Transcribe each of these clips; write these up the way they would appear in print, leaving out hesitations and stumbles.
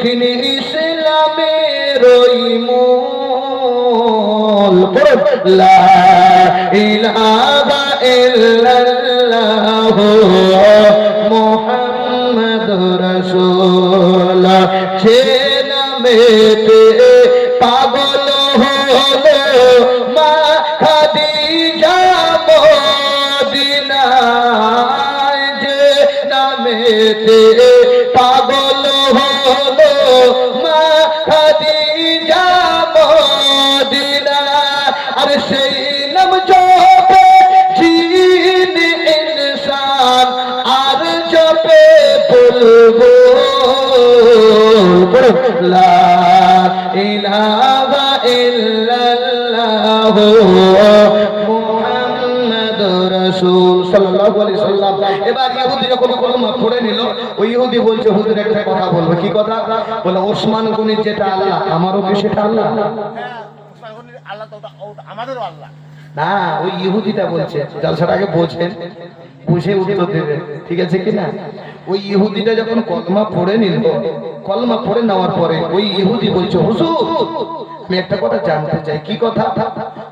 তিনি ইসলামের ওই মূল। লা ইলাহা ইল্লাল্লাহু মুহাম্মাদুর রাসূলুল্লাহ। সে নামেতে পাগল হলো মা খাদিজা মদিনায়, যে নামেতে পাগল হলো মা খাদিজা মদিনায়। আর সেই নাম জপে জিন ইনসান, আর জপে বুলবুল। লা ইলাহা ইল্লাল্লাহু মুহাম্মাদুর রাসূল সাল্লাল্লাহু আলাইহি সাল্লাম। এবার ইহুদি যখন কলমা পড়ে নিল, ওই ইহুদি বলছে, হুজুর একটা কথা বলবো। কি কথা? বলে ওসমান গনি যেটা আল্লাহ, আমারও কি সেটা আল্লাহ? হ্যাঁ, ওসমান গনির আল্লাহ তো আমাদেরও আল্লাহ না, ওই ইহুদিটা বলছে। জলসার আগে বোঝেন, বুঝে উত্তর দেবেন, ঠিক আছে কিনা? ওই ইহুদিটা যখন কলমা পড়ে নিল, কলমা পড়ে নেওয়ার পরে ওই ইহুদি বলছে, হুজুর আমি একটা কথা জানতে চাই। কি কথা?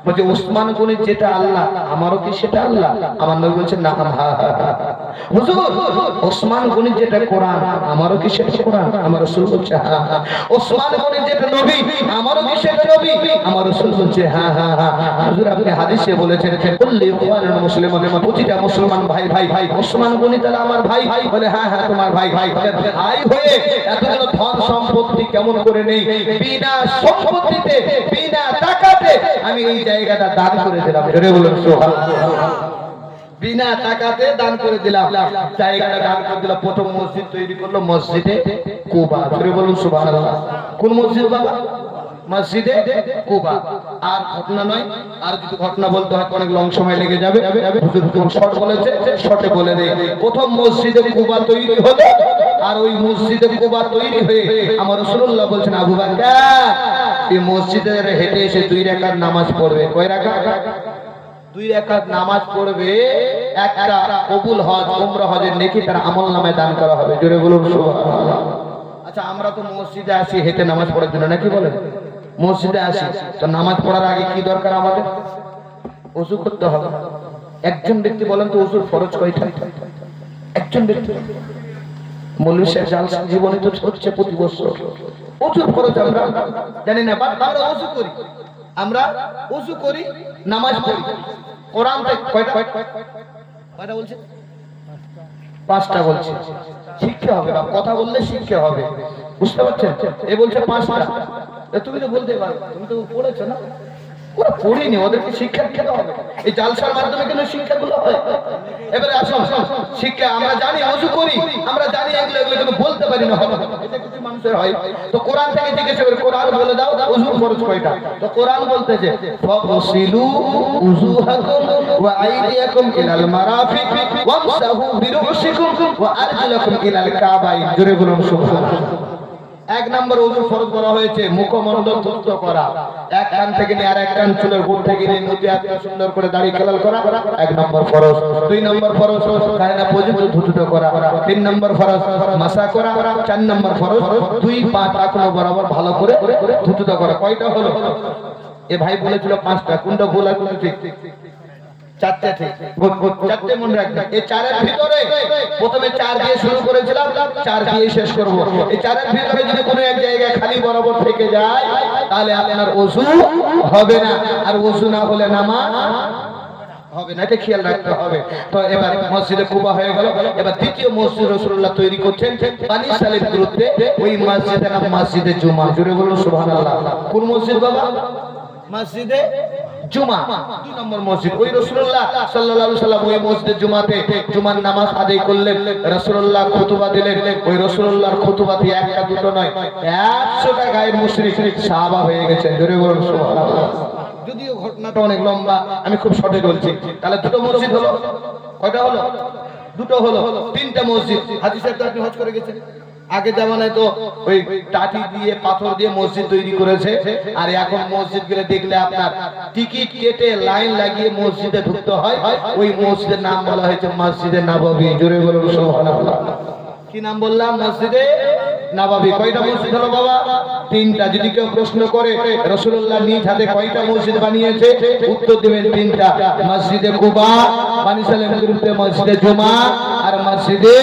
বলছে ওসমান গনির যেটা আল্লাহ, আমারও কি সেটা আল্লাহ? আমার নবী বলছে না। হুজুর ওসমান গনির যেটা কোরআন, আমারও কি সেটা কোরআন? আমার রাসূল বলছে হ্যাঁ হ্যাঁ। ওসমান গনির যেটা নবী, আমারও কি সেটা নবী? আমার রাসূল বলছে হ্যাঁ হ্যাঁ হ্যাঁ। হুজুর আপনি হাদিসে বলেছেন কুল্লি ইখওয়ানুল মুসলিমুন, প্রতিটা মুসলমান ভাই ভাই ভাই। ওসমান গনি তাহলে আমার ভাই? বলে হ্যাঁ হ্যাঁ তোমার ভাই ভাই। ভাই হয়ে এতগুলো ধন সম্পত্তি কেমন করে নেই? বিনা সম্পত্তিতে, বিনা টাকাতে আমি এই জায়গাটা দান করে দিলাম। জোরে বলুন সুবহানাল্লাহ। বিনা টাকাতে দান করে দিলাম, জায়গাটা দান করে দিলাম। প্রথম মসজিদ তৈরি করলো মসজিদে কুবা। জোরে বলুন সুবহানাল্লাহ। কোন মসজিদ বাবা? মসজিদে কুবা। আর ঘটনা নয়, আর যদি ঘটনা বলতে হয় অনেক লং সময় লেগে যাবে। হুজুর শর্ট বলেছে, শর্টে বলে দেই। প্রথম মসজিদে কুবা তৈরি হলো, আর ওই মসজিদে কুবা তৈরি হয়ে আমার রাসূলুল্লাহ বলছেন, আবু বকর এই মসজিদে হেঁটে এসে 2 রাকাত নামাজ পড়বে। কয় রাকাত? 2 রাকাত নামাজ পড়বে। একটা কবুল হজ, উমরা হজের নেকি তার আমলনামায় দান করা হবে। জোরে বলুন সুবহানাল্লাহ। আচ্ছা, আমরা তো মসজিদে আসি হেঁটে নামাজ পড়ার জন্য, নাকি বলেন? মসজিদে আসি তো নামাজ পড়ার আগে কি দরকার আমাদের? ওযু করতে হবে। একজন ব্যক্তি বলেন তো ওযুর ফরজ কয়টা? একজন ব্যক্তি মৌলভী সাহেব জালসা জীবনে তো হচ্ছে প্রতি বছর ওযুর ফরজ আমরা জানি না, বাট আমরা ওযু করি। আমরা ওযু করি, নামাজ পড়ি। কোরআন থেকে কয়টা বলছে? 5টা বলছে। শিক্ষা হবে, কথা বললে শিক্ষা হবে, বুঝতে পারছেন? এ বলছে 5টা। তুমি তো বলতে পারো, তুমি তো পড়েছো না? ওরা পড়িনি, ওদেরকে শিক্ষা দিতে হবে। এই জালসার মাধ্যমে কেন শিক্ষাগুলো হয়? এবারে আসুন, শিক্ষা আমরা জানি, ওযু করি, আমরা জানি এগুলো কিন্তু বলতে পারি না। এটা কিছু মানুষের হয়। তো কোরআন থেকে জিজ্ঞাসা করে, কোরআন বলে দাও ওযুর ফরজ কয়টা? তো কোরআন বলতেছে ফাগসিলু উযুহাকুম ওয়া আইদিয়াকুম ইলাল মারাফিক ওয়ামসাহু বিরুসিকুম ওয়া আরজুলাকুম ইলাল কাবাইন। জোরে বলুন সুবহানাল্লাহ। 1 নম্বর ওযুর ফরজ করা হয়েছে মুখমণ্ডল ধৌত করা। এক কান থেকে নিয়ে আর এক কান চুলের গোড় থেকে নিয়ে নদী হাতে সুন্দর করে দাড়ি খেলাল করা 1 নম্বর ফরজ। 2 নম্বর ফরজ কায়না পর্যন্ত ধৌত করা। 3 নম্বর ফরজ মাসা করা। 4 নম্বর ফরজ 2 পা টাকনো বরাবর ভালো করে ধৌত করা। কয়টা হলো? এ ভাই বলেছিল 5টা, কোনটা ভুল আর কোনটা ঠিক? 4টে ঠিক। 4টে মনে রাখবেন। এই 4 এর ভিতরে প্রথমে 4 দিয়ে শুরু করেছিলাম, 4 দিয়ে শেষ করব। এই 4 এর ভিতরে যদি কোনো এক জায়গায় খালি বরাবর থেকে যায় তাহলে আপনার ওযু হবে না, আর ওযু না হলে নামাজ হবে না, এটা খেয়াল রাখতে হবে। তো এবার মসজিদে কুবা হয়ে গেল। এবার দ্বিতীয় মসজিদ রাসূলুল্লাহ তৈরি করছেন বানি সালিম দূরত্বে। ওই মসজিদের নাম মসজিদে জুমা। জোরে বলুন সুবহানাল্লাহ। কোন মসজিদ বাবা? মসজিদে জুমা। 2 নম্বর মসজিদ। ওই রাসূলুল্লাহ সাল্লাল্লাহু আলাইহি সাল্লাম ওই মসজিদে জুমাতে জুমার নামাজ আদায় করলেন। রাসূলুল্লাহ খুতবা দিলেন। ওই রাসূলুল্লাহর খুতবাতে একটা দুটো নয়, 100টা গায়ের মুশরিক সাহাবা হয়ে গেছে। জোরে বলুন সুবহানাল্লাহ। যদিও ঘটনাটা অনেক লম্বা, আমি খুব শর্টে বলছি। তাহলে 2টো মসজিদ হলো। কয়টা হলো? 2টো হলো। 3টা মসজিদ। হাজী সাহেব তো আপনি হজ করে গেছেন। আগে জামানায় তো ওই টাটি দিয়ে পাথর দিয়ে মসজিদ তৈরি করেছে, আর এখন মসজিদ গুলো দেখলে আপনার টিকিট কেটে লাইন লাগিয়ে মসজিদে ঢুকতে হয়। ওই মসজিদের নাম বলা হয়েছে মসজিদে নববী। জোরে বলুন সুবহানাল্লাহ। কি নাম বললাম? মসজিদে নববী। কয়টা মসজিদ হলো বাবা? তিনটা। যদি কেউ প্রশ্ন করে রাসূলুল্লাহ নিজ হাতে কয়টা মসজিদ বানিয়েছে, উত্তর দিবেন তিনটা। মসজিদে কুবা বানিয়েছিলেন, গুরুত্বে মসজিদে জুমা আর মসজিদে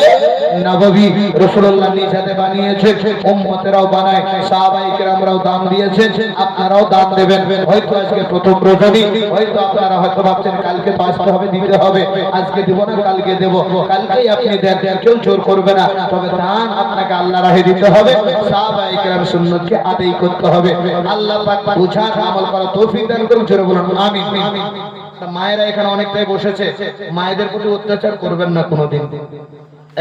নববী রাসূলুল্লাহ নিজ হাতে বানিয়েছে, উম্মতেরাও বানায়, সাহাবায়ে কেরামরাও দান দিয়েছেন, আপনারাও দান দেবেন। হয়তো আজকে প্রথম রজনী, হয়তো আপনারা হয়তো ভাবছেন কালকে আসতে হবে, দিতে হবে, আজকে দেব না কালকে দেব, কালকেই আপনি দেন, কেউ জোর করবে না, তবে দান আপনাকে আল্লাহ রাহে দিতে হবে, সাহাবায়ে কেরাম সুন্নতকে আদায় করতে হবে। আল্লাহ পাক বুঝার আমল করার তৌফিক দান করুন, জোরে বলুন আমিন। মায়েরা এখানে অনেকটাই বসেছে, মায়েদের প্রতি অত্যাচার করবেন না কোনোদিন,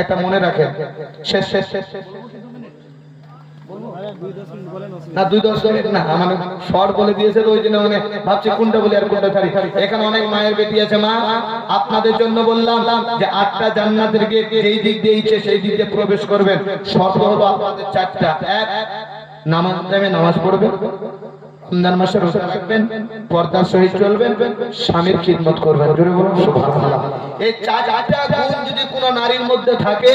একটা মনে রাখেন। শেষ শেষ শেষ না, 2-10 মিনিট না, আমার শর্ট বলে দিয়েছে তো ওই জন্য মানে ভাবছি কোনটা বলি আর কোনটা ছাড়ি। এখানে অনেক মায়ের বেটি আছে, মা আপনাদের জন্য বললাম যে 8টা জান্নাতের গেট যেই দিক দিয়ে ইচ্ছে সেই দিক দিয়ে প্রবেশ করবেন। শর্ত হলো আপনাদের 4টা। এক, নামাজ টাইমে নামাজ পড়বেন, রমজান মাসে রোজা রাখবেন, পর্দার সহিত চলবেন, স্বামীর খিদমত করবেন, জোরে বলুন সুবহানাল্লাহ। এই 4টা গুণ যদি কোনো নারীর মধ্যে থাকে,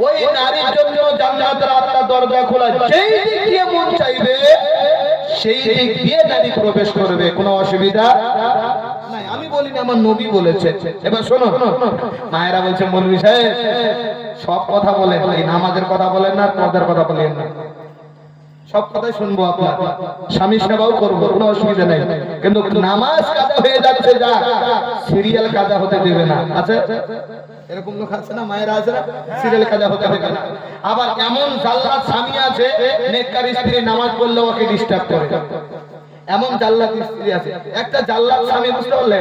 ওই নারীর জন্য জান্নাতের 8টা দরজা খোলা, যেই দিক দিয়ে মন চাইবে সেই দিক দিয়ে নারী প্রবেশ করবে, কোনো অসুবিধা নাই। আমি বলিনি, আমার নবী বলেছে। এবার শোনো, মায়েরা বলছে মৌলভী সাহেব সব কথা বলেন, এই নামাজের কথা বলেন না, পর্দার কথা বলেন না, সব কথাই শুনবো আপনার, স্বামী সেবাও করবো, কোনো অসুবিধা নেই, কিন্তু নামাজ কাজা হয়ে যাচ্ছে, যা সিরিয়াল কাজা হতে দেবে না। আচ্ছা এরকম লোক আছে না, মায়েরা আছে না, সিরিয়াল কাজা হতে দেবে না। আবার এমন জাল্লাত স্বামী আছে, নেককার স্ত্রী নামাজ পড়লে ওকে ডিস্টার্ব করে, এমন জাল্লাত স্ত্রী আছে। একটা জাল্লাত স্বামী, বুঝতে পারলে,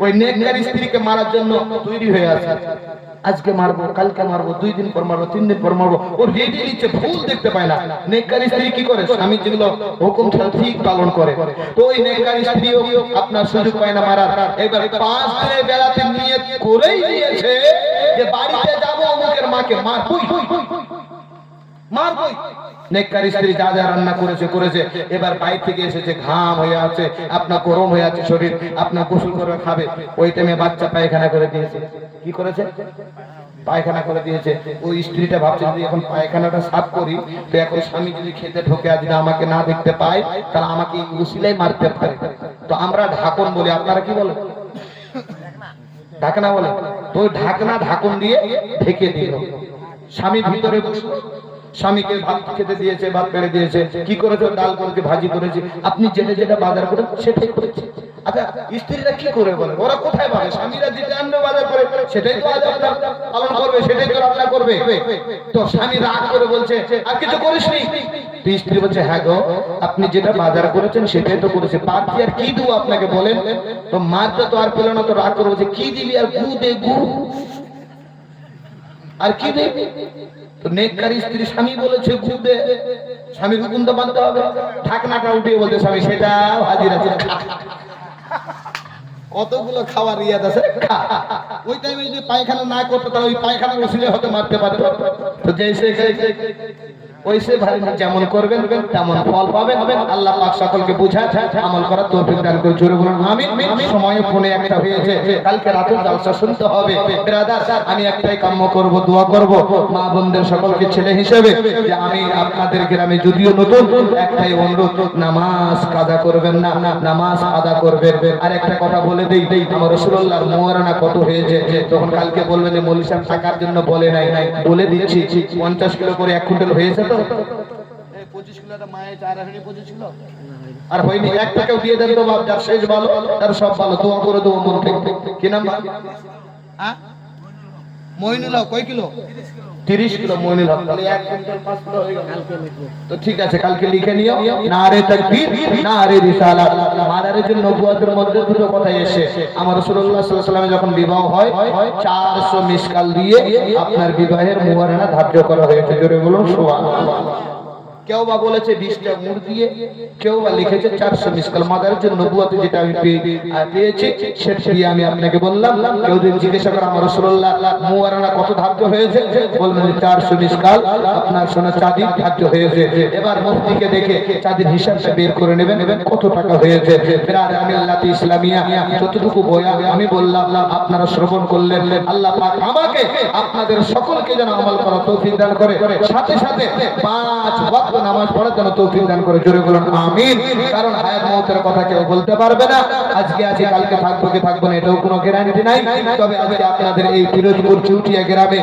ওই নেককার স্ত্রীকে মারার জন্য তৈরি হয়ে আছে, আজকে মারবো, কালকে মারবো, 2 দিন পর মারবো, 3 দিন পর মারবো, ওর রেডি নিচ্ছে, ভুল দেখতে পায় না। নেককার স্ত্রী কি করে, স্বামী যেগুলো হুকুম ঠিক পালন করে, তো ওই নেককার স্ত্রীও আপনার সুযোগ পায় না মারার। এবার 5 দিনের বেলাতে নিয়ত করেই নিয়েছে যে বাড়িতে যাবো, অমুকের মাকে মারবই মারবই। নেককার স্ত্রী যা যা রান্না করেছে করেছে, এবার বাইরে থেকে এসেছে, ঘাম হয়ে আছে, আপনার গরম হয়ে আছে শরীর, আপনার গোসল করে খাবে, ওই টাইমে বাচ্চা পায়খানা করে দিয়েছে। কি করেছে? পায়খানা করে দিয়েছে। ওই স্ত্রীটা ভাবছে যদি এখন পায়খানাটা সাফ করি, তো এখন স্বামী যদি খেতে ঢোকে আর যদি আমাকে না দেখতে পায়, তাহলে আমাকে উসিলাই মারতে পারে। তো আমরা ঢাকন বলি, আপনারা কি বলেন? ঢাকনা বলে। তো ঢাকনা ঢাকন দিয়ে ঢেকে দিল। স্বামী ভিতরে বসলো, স্বামীকে ভাত খেতে দিয়েছে, ভাত বেড়ে দিয়েছে, কি করেছে, ডাল করেছে, ভাজি করেছে, আপনি যেটা যেটা বাজার করেন সেটাই করেছে। আচ্ছা স্ত্রীরা কি করে বলে, ওরা কোথায় পাবে? স্বামীরা যেটা আনবে বাজার করে সেটাই তো আজ আপনার পালন করবে, সেটাই তো রান্না করবে। তো স্বামী রাগ করে বলছে আর কিছু করিসনি, স্ত্রী বলছে হ্যাঁ গো, আপনি যেটা বাজার করেছেন সেটাই তো করেছে, বাকি আর কি দেবো আপনাকে বলেন? তো মারতে তো আর পেল না, তো রাগ করে বলছে কি দিবি আর, গু দে গু, আর কি দে? তো নেককার স্ত্রী স্বামী বলেছে গু দে, স্বামীর হুকুম তো মানতে হবে। ঢাকনাটা উঠিয়ে বলতে স্বামী সেটাও হাজির আছে, কতগুলো খাওয়ার রিয়াদ আছে, ওই টাইমে যদি পায়খানা না করতে তাহলে ওই পায়খানা ওসিলে হতে মারতে পারতো। তো যেইসে ওইসে ভাই যেমন করবেন তেমন ফল পাবেন। আল্লাহ পাক সকলকে বুঝায় আমল করার তৌফিক দান করে, জোরে বলুন আমিন। সময় ফোনে একটা হয়েছে, কালকে রাতে জলসা শুনতে হবে। ব্রাদার আমি একটাই কাম্য করব, দোয়া করব মা বোনদের সকলকে ছেলে হিসেবে, যে আমি আপনাদের গ্রামে যদিও নতুন, একটাই অনুরোধ, নামাজ কাজা করবেন না, নামাজ আদা করবেন। আর একটা কথা বলে দেই, আমার রাসূলুল্লাহর মুয়ারানা কত হয়েছে, তখন কালকে বলবেন যে মৌলভী সাহেব টাকার জন্য বলে নাই, বলে দিচ্ছি 50 কিলো করে 1 কুইন্টাল হয়েছে, তো 25 কিলো মায়ের 25 কিলো আর হয়নি, একটা কেউ দিয়ে দেন তো বাপ, যার শেষ ভালো তার সব ভালো, দোয়া করে দেবো মন থেকে। কি নাম? মইনুল হক। কয় কিলো? 30 কিলো মইনুল হক, তাহলে 1 কুইন্টাল 5 কিলো হয়ে গেল। তো ঠিক আছে, কালকে লিখে নিও, নারে তাকবীর নারে রিসালাত। মাদারের নবুয়তের মধ্যে দুটো কথা এসে, আমার রাসূলুল্লাহ সাল্লাল্লাহু আলাইহি ওয়াসাল্লাম যখন বিবাহ হয় 400 মিসকাল দিয়ে আপনার বিবাহের মুয়ারানা ধার্য করা হয়েছে, জোরে বলুন সুবহানাল্লাহ। কেউ বা বলেছে 20টা উঁট দিয়ে, কেউ বা লিখেছে 400 মিসকাল। মাদার যে নবুয়তে যেটা আমি পেয়েছি সেটা দিয়ে আমি আপনাকে বললাম। কেউ যদি জিজ্ঞাসা করে আমার রাসূলুল্লাহ মুয়ারানা কত ধার্য হয়েছে, বলবেন যে 400 মিসকাল আপনার সোনা চাঁদি ধার্য হয়েছে। এবার মুফতিকে দেখে চাঁদির হিসাবটা বের করে নেবেন কত টাকা হয়েছে। বিরাদ মিল্লাত ইসলামিয়া যতটুকু বয়ান আমি বললাম আপনারা শ্রবণ করলেন। আল্লাহ পাক আমাকে আপনাদের সকলকে যেন আমল করার তৌফিক দান করে, সাথে সাথে 5 ওয়াক্ত নামাজ পড়ার জন্য তৌফিক দান করে। জোরে বলুন আমিন। কারণ হায়াত মওতের কথা কেউ বলতে পারবে না। আজকে আছে কালকে থাকবো কি থাকবো না এটাও কোনো গ্যারান্টি নাই। তবে আজকে আপনাদের এই পিরোজপুর চুটিয়া গ্রামে